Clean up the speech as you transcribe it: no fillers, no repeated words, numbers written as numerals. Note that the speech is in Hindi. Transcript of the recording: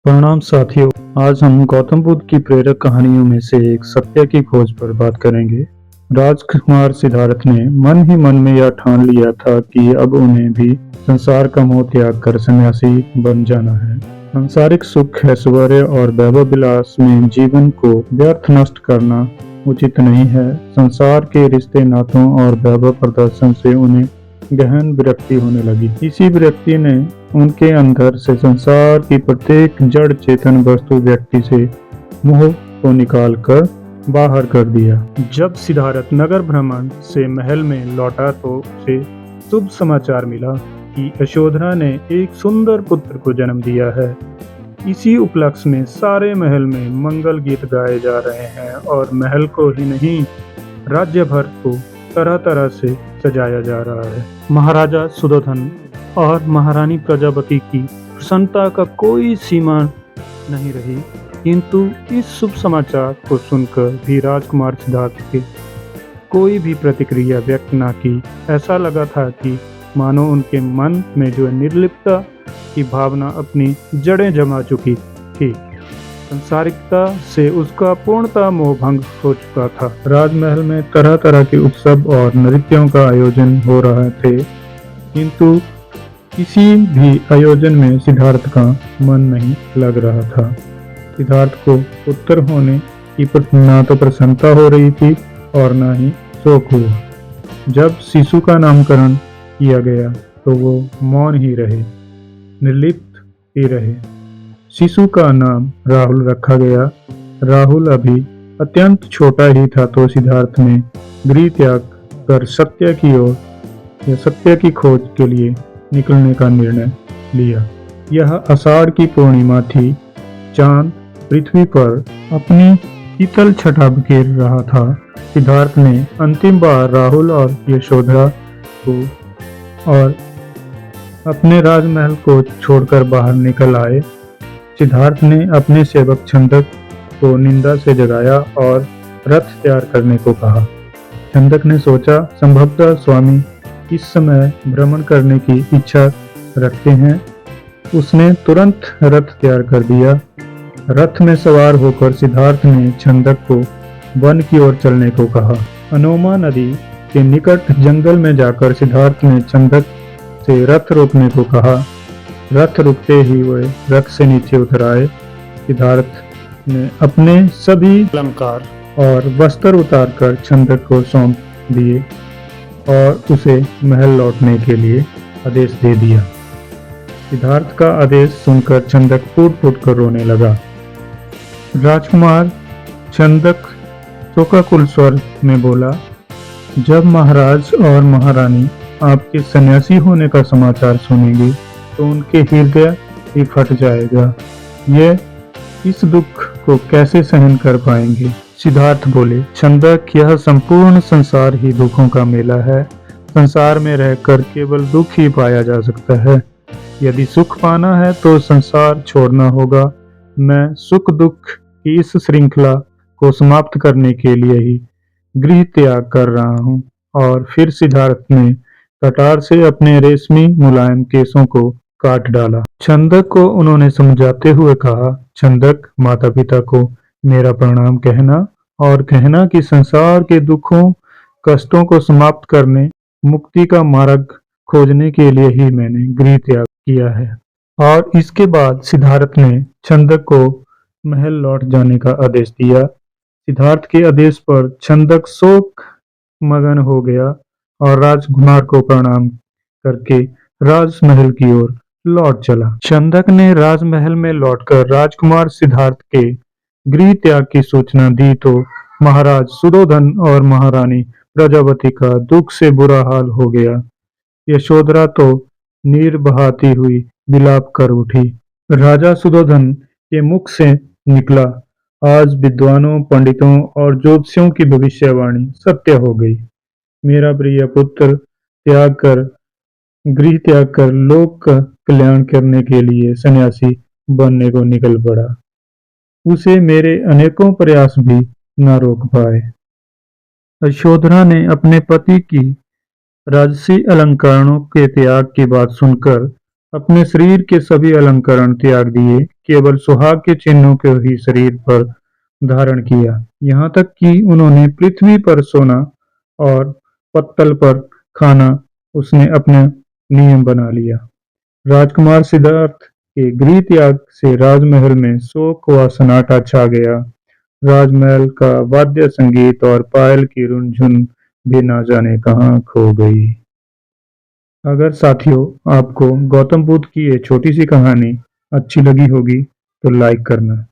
प्रणाम साथियों। आज हम गौतम बुद्ध की प्रेरक कहानियों में से एक सत्य की खोज पर बात करेंगे। राजकुमार सिद्धार्थ ने मन ही मन में यह ठान लिया था कि अब उन्हें भी संसार का मोह त्याग कर सन्यासी बन जाना है। सांसारिक सुख, ऐश्वर्य और वैभव विलास में जीवन को व्यर्थ नष्ट करना उचित नहीं है। संसार के रिश्ते नातों और वैभव प्रदर्शन से उन्हें गहन विरक्ति होने लगी। इसी विरक्ति ने उनके अंदर से संसार की प्रत्येक जड़ चेतन वस्तु व्यक्ति से मोह को निकालकर बाहर कर दिया। जब सिद्धार्थ नगर भ्रमण से महल में लौटा तो उसे शुभ समाचार मिला कि यशोधरा ने एक सुंदर पुत्र को जन्म दिया है। इसी उपलक्ष्य में सारे महल में मंगल गीत गाए जा रहे हैं और महल को ही नहीं, राज्य भर को तरह तरह से सजाया जा रहा है। महाराजा सुदोधन और महारानी प्रजापति की प्रसन्नता का कोई सीमा नहीं रही, किंतु इस शुभ समाचार को सुनकर भी राजकुमार सिद्धार्थ के कोई भी प्रतिक्रिया व्यक्त न की। ऐसा लगा था कि मानो उनके मन में जो निर्लिप्तता की भावना अपनी जड़ें जमा चुकी थी, सांसारिकता से उसका पूर्णतः मोह भंग हो चुका था। राजमहल में तरह तरह के उत्सव और नृत्यों का आयोजन हो रहे थे, किंतु किसी भी आयोजन में सिद्धार्थ का मन नहीं लग रहा था। सिद्धार्थ को पुत्र होने की ना तो प्रसन्नता हो रही थी और न ही शोक हुआ। जब शिशु का नामकरण किया गया तो वो मौन ही रहे, निर्लिप्त ही रहे। शिशु का नाम राहुल रखा गया। राहुल अभी अत्यंत छोटा ही था तो सिद्धार्थ ने गृह त्याग कर सत्य की खोज के लिए निकलने का निर्णय लिया। यह आषाढ़ की पूर्णिमा थी। चांद पृथ्वी पर अपनी शीतल छटा बिखेर रहा था। सिद्धार्थ ने अंतिम बार राहुल और यशोधरा को और अपने राजमहल को छोड़कर बाहर निकल आए। सिद्धार्थ ने अपने सेवक छंदक को निंदा से जगाया और रथ तैयार करने को कहा। छंदक ने सोचा, संभवतः स्वामी इस समय भ्रमण करने की इच्छा रखते हैं। उसने तुरंत रथ तैयार कर दिया। रथ में सवार होकर सिद्धार्थ ने छंदक को वन की ओर चलने को कहा। अनोमा नदी के निकट जंगल में जाकर सिद्धार्थ ने छंदक से रथ रोकने को कहा। रथ रुकते ही वे रथ से नीचे उतर आए। सिद्धार्थ ने अपने सभी अलंकार और वस्त्र उतारकर छंदक को सौंप दिए और उसे महल लौटने के लिए आदेश दे दिया। सिद्धार्थ का आदेश सुनकर छंदक फूट फूट कर रोने लगा। राजकुमार छंदक शोकाकुल स्वर में बोला, जब महाराज और महारानी आपके सन्यासी होने का समाचार सुनेंगे तो उनके हृदय ही फट जाएगा। ये इस दुख को कैसे सहन कर पाएंगे? सिद्धार्थ बोले, छंदक, यह संपूर्ण संसार ही दुखों का मेला है। संसार में रहकर केवल दुख ही पाया जा सकता है। यदि सुख पाना है तो संसार छोड़ना होगा। मैं सुख दुख की इस श्रृंखला को समाप्त करने के लिए ही गृह त्याग कर रहा हूँ। और फिर सिद्धार्थ ने कटार से अपने रेशमी मुलायम केसों को काट डाला। छंदक को उन्होंने समझाते हुए कहा, छंदक, माता पिता को मेरा प्रणाम कहना और कहना कि संसार के दुखों कष्टों को समाप्त करने, मुक्ति का मार्ग खोजने के लिए ही मैंने गृह त्याग किया है। और इसके बाद सिद्धार्थ ने छंदक को महल लौट जाने का आदेश दिया। सिद्धार्थ के आदेश पर छंदक शोक मगन हो गया और राजकुमार को प्रणाम करके राजमहल की ओर लौट चला। छंदक ने राजमहल में लौटकर राजकुमार सिद्धार्थ के गृह त्याग की सूचना दी तो महाराज सुदोधन और महारानी प्रजापति का दुख से बुरा हाल हो गया। यशोधरा तो नीर बहाती हुई विलाप कर उठी। राजा सुदोधन के मुख से निकला, आज विद्वानों, पंडितों और ज्योतिषियों की भविष्यवाणी सत्य हो गई। मेरा प्रिय पुत्र गृह त्याग कर लोक का कल्याण करने के लिए सन्यासी बनने को निकल पड़ा। उसे मेरे अनेकों प्रयास भी न रोक पाए। यशोधरा ने अपने पति की राजसी अलंकरणों के त्याग की बात सुनकर अपने शरीर के सभी अलंकरण त्याग दिए केवल सुहाग के चिन्हों को ही शरीर पर धारण किया। यहाँ तक कि उन्होंने पृथ्वी पर सोना और पत्तल पर खाना उसने अपना नियम बना लिया। राजकुमार सिद्धार्थ के गृह त्याग से राजमहल में शोक व सन्नाटा छा गया। राजमहल का वाद्य संगीत और पायल की रुनझुन भी ना जाने कहाँ खो गई। अगर साथियों आपको गौतम बुद्ध की ये छोटी सी कहानी अच्छी लगी होगी तो लाइक करना।